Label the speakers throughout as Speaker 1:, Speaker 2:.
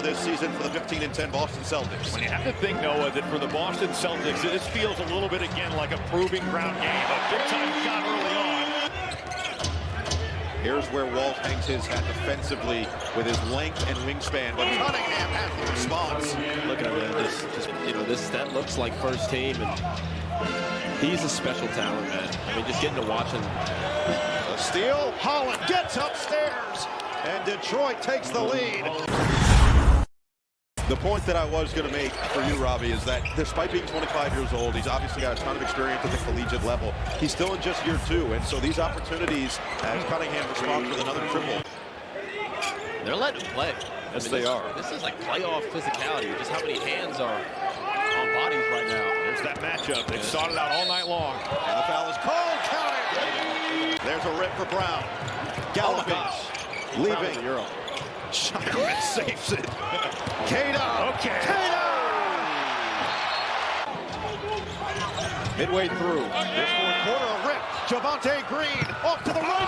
Speaker 1: this season for the 15-10 Boston Celtics.
Speaker 2: When you have to think, Noah, that for the Boston Celtics, this feels a little bit again like a proving ground game. A big-time shot early on.
Speaker 1: Here's where Walt hangs his hat defensively with his length and wingspan, but Cunningham has the response.
Speaker 3: Look at him, that looks like first team, and he's a special talent, man. I mean, just getting to watch him.
Speaker 1: A steal, Holland gets upstairs, and Detroit takes the lead. The point that I was going to make for you, Robbie, is that despite being 25 years old, he's obviously got a ton of experience at the collegiate level. He's still in just year 2, and so these opportunities, as Cunningham responds with another triple.
Speaker 3: They're letting him play.
Speaker 1: Yes, they are.
Speaker 3: This is like playoff physicality, just how many hands are on bodies right now.
Speaker 2: There's that matchup. They've sought it out all night long.
Speaker 1: And the foul is called. Count it. There's a rip for Brown. Gallagher leaving.
Speaker 2: Euro.
Speaker 1: Shireman saves it. Cato.
Speaker 2: Okay.
Speaker 1: Cato. Midway through this fourth quarter, a rip. Javonte Green off to the right.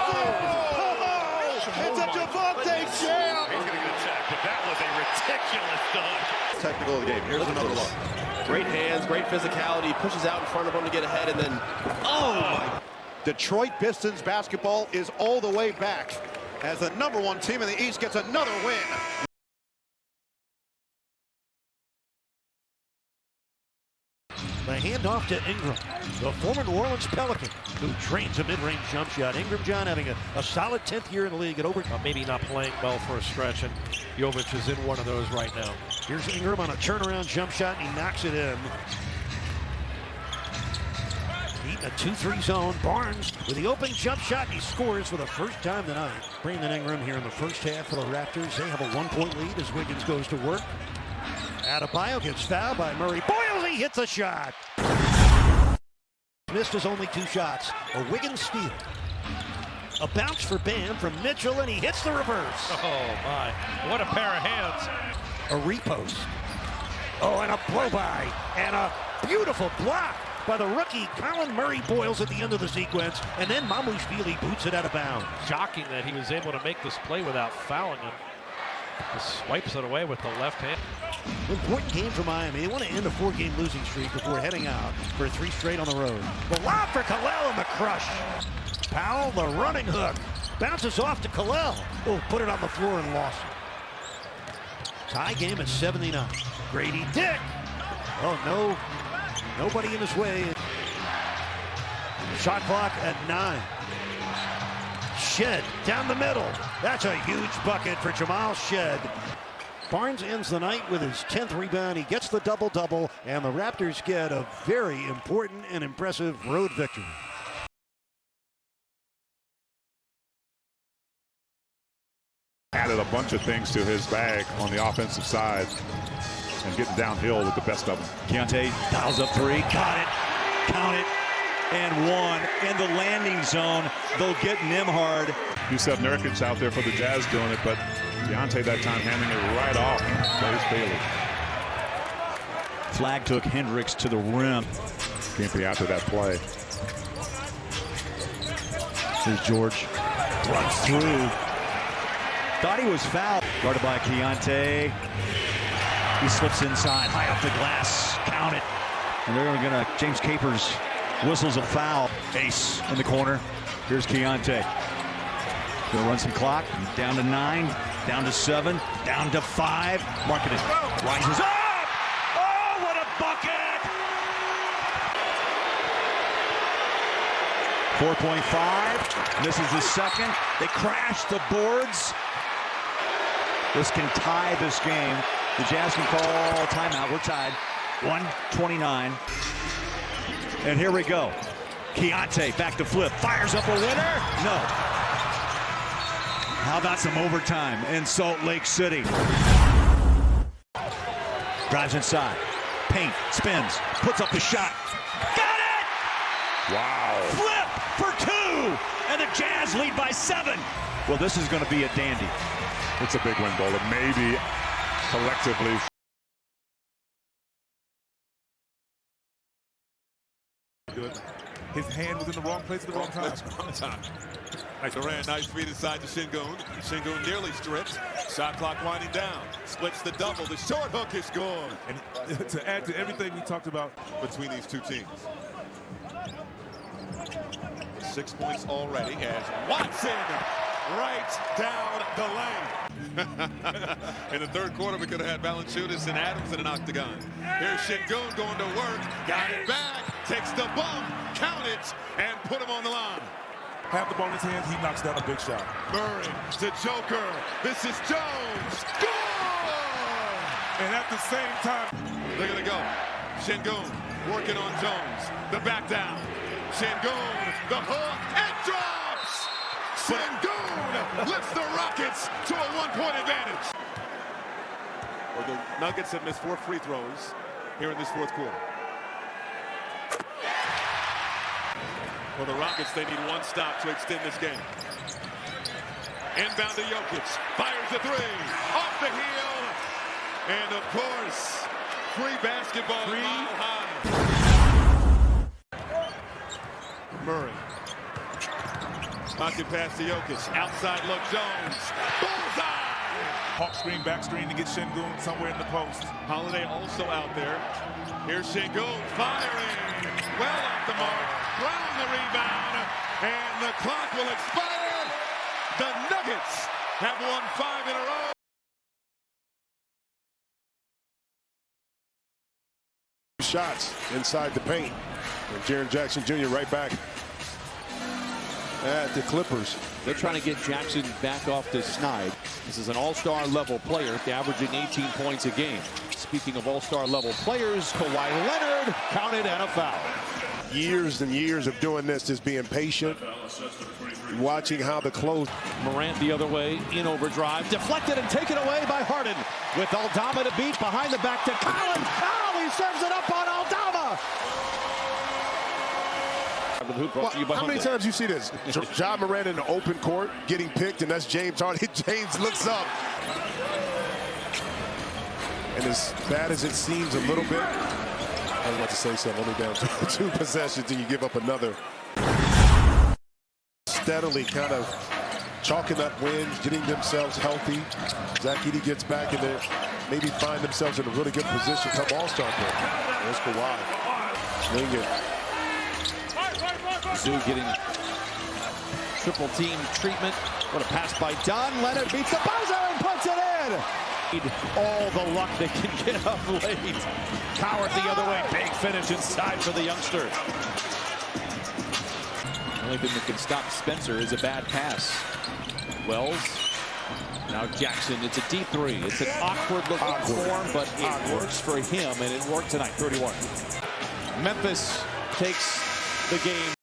Speaker 1: It's a Javonte jam.
Speaker 2: He's going to get attacked, but that was a ridiculous dunk.
Speaker 1: Technical of the game. Here's another look.
Speaker 3: Great hands, great physicality. Pushes out in front of him to get ahead, and then, oh!
Speaker 1: Detroit Pistons basketball is all the way back as the #1 team in the East gets another win.
Speaker 4: The handoff to Ingram, the former New Orleans Pelican, who trains a mid-range jump shot. Ingram John having a solid 10th year in the league at over.
Speaker 5: Maybe not playing well for a stretch, and Jovic is in one of those right now.
Speaker 4: Here's Ingram on a turnaround jump shot, and he knocks it in. Eating a 2-3 zone. Barnes with the open jump shot, and he scores for the first time tonight. Brandon Ingram here in the first half for the Raptors. They have a 1-point lead as Wiggins goes to work. Adebayo gets fouled by Murray. Boyles, he hits a shot. Missed his only 2 shots. A Wiggins steal. A bounce for Bam from Mitchell, and he hits the reverse.
Speaker 5: Oh, my. What a pair of hands.
Speaker 4: A repost. Oh, and a blow-by. And a beautiful block by the rookie Colin Murray Boyles at the end of the sequence. And then Mamushvili boots it out of bounds.
Speaker 5: Shocking that he was able to make this play without fouling him. Just swipes it away with the left hand.
Speaker 4: Important game for Miami. They want to end a 4-game losing streak before heading out for 3 straight on the road. The lob for Kalel and the crush. Powell, the running hook. Bounces off to Kalel. Oh, put it on the floor and lost it. Tie game at 79. Grady Dick. Oh, no. Nobody in his way. Shot clock at 9. Shed down the middle. That's a huge bucket for Jamal Shed. Barnes ends the night with his 10th rebound. He gets the double-double, and the Raptors get a very important and impressive road victory.
Speaker 6: Added a bunch of things to his bag on the offensive side and getting downhill with the best of them.
Speaker 7: Keontae dials up 3. Got it. Count it. And 1 in the landing zone. They'll get Nembhard.
Speaker 6: Yusef Nurkic out there for the Jazz doing it, but Keontae that time handing it right off. There's Bailey.
Speaker 7: Flag took Hendricks to the rim.
Speaker 6: Keontae after that play.
Speaker 7: Here's George. Runs through. Thought he was fouled. Guarded by Keontae. He slips inside, high off the glass. Count it. And they're going to, James Capers whistles a foul. Ace in the corner. Here's Keontae. Gonna run some clock. Down to 9, down to 7, down to 5. Marketed. Rises up! Oh, what a bucket! 4.5. This is the second. They crash the boards. This can tie this game. The Jazz can call timeout. We're tied. 1:29. And here we go. Keontae back to flip. Fires up a winner. No. How about some overtime in Salt Lake City? Drives inside. Paint. Spins. Puts up the shot. Got it!
Speaker 6: Wow.
Speaker 7: Flip for 2. And the Jazz lead by 7. Well, this is going to be a dandy.
Speaker 6: It's a big win, Bowler. Maybe collectively.
Speaker 8: His hand was in the wrong place at the wrong time. Durant, nice feed inside to Şengün. Şengün nearly stripped. Shot clock winding down. Splits the double. The short hook is gone. And to add to everything we talked about between these two teams.
Speaker 1: 6 points already as Watson right down the lane.
Speaker 8: In the third quarter, we could have had Valanciunas and Adams in an octagon. Here's Şengün going to work. Got it back. Takes the bump. Count it. And put him on the line.
Speaker 6: Have the ball in his hands, he knocks down a big shot.
Speaker 8: Murray to Joker. This is Jones. Score!
Speaker 6: And at the same time,
Speaker 8: They're going to go. Şengün working on Jones. The back down. Şengün, the hook, and drops! Şengün lifts the Rockets to a one-point advantage.
Speaker 1: Well, the Nuggets have missed 4 free throws here in this fourth quarter.
Speaker 8: For the Rockets, they need one stop to extend this game. Inbound to Jokic. Fires the three. Off the heel. And, of course, free basketball mile high. Murray. Pocket pass to Jokic. Outside look, Jones. Bullseye!
Speaker 6: hawk screen, back screen to get Şengün somewhere in the post.
Speaker 8: Holiday also out there. Here's Şengün firing. Well off the mark. Brown the rebound. And the clock will expire. The Nuggets have won 5 in a row.
Speaker 9: Shots inside the paint. And Jaren Jackson Jr. right back at the Clippers.
Speaker 10: They're trying to get Jackson back off the snide. This is an all-star level player, averaging 18 points a game. Speaking of all-star level players, Kawhi Leonard counted and a foul.
Speaker 9: Years and years of doing this, just being patient, watching how the close.
Speaker 10: Morant the other way, in overdrive, deflected and taken away by Harden. With Aldama to beat, behind the back to Collins. Oh, he serves it up on Aldama.
Speaker 9: Well, how many times you see this? Ja Morant in the open court, getting picked, and that's James Harden. James looks up. And as bad as it seems a little bit, I was about to say something, only down to 2 possessions and you give up another. Steadily kind of chalking up wins, getting themselves healthy. Zach Edey gets back and they maybe find themselves in a really good position come All-Star break. There's Kawhi. Wing it.
Speaker 10: Zoo getting triple team treatment. What a pass by Dunn. Leonard beats the buzzer and puts it in. All the luck they can get up late. Coward the other way. Big finish inside for the youngster. The only thing that can stop Spencer is a bad pass. Wells. Now Jackson. It's a deep three. It's an awkward looking form, but it works for him, and it worked tonight. 31. Memphis takes the game.